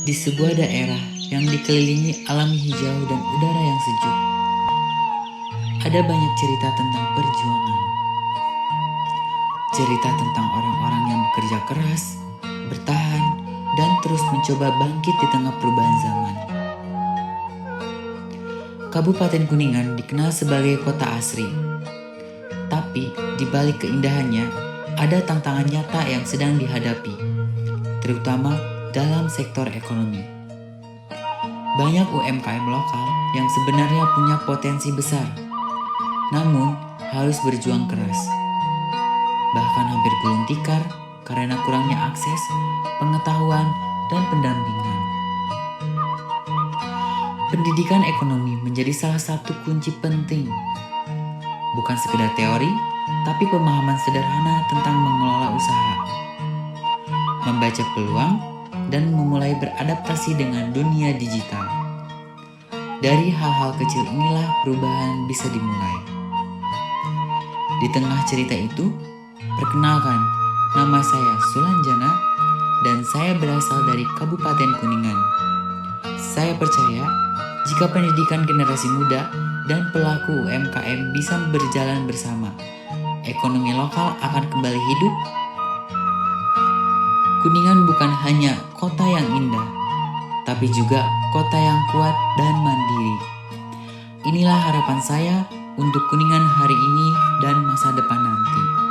Di sebuah daerah yang dikelilingi alam hijau dan udara yang sejuk, ada banyak cerita tentang perjuangan. Cerita tentang orang-orang yang bekerja keras, bertahan, dan terus mencoba bangkit di tengah perubahan zaman. Kabupaten Kuningan dikenal sebagai kota asri. Tapi di balik keindahannya, ada tantangan nyata yang sedang dihadapi, terutama dalam sektor ekonomi. Banyak UMKM lokal yang sebenarnya punya potensi besar, namun harus berjuang keras. Bahkan hampir gulung tikar karena kurangnya akses, pengetahuan, dan pendampingan. Pendidikan ekonomi menjadi salah satu kunci penting. Bukan sekedar teori, tapi pemahaman sederhana tentang mengelola usaha, membaca peluang, dan memulai beradaptasi dengan dunia digital. Dari hal-hal kecil inilah perubahan bisa dimulai. Di tengah cerita itu, perkenalkan, nama saya Sulanjana dan saya berasal dari Kabupaten Kuningan. Saya percaya jika pendidikan generasi muda dan pelaku UMKM bisa berjalan bersama, ekonomi lokal akan kembali hidup. Kuningan bukan hanya kota yang indah, tapi juga kota yang kuat dan mandiri. Inilah harapan saya untuk Kuningan hari ini dan masa depan nanti.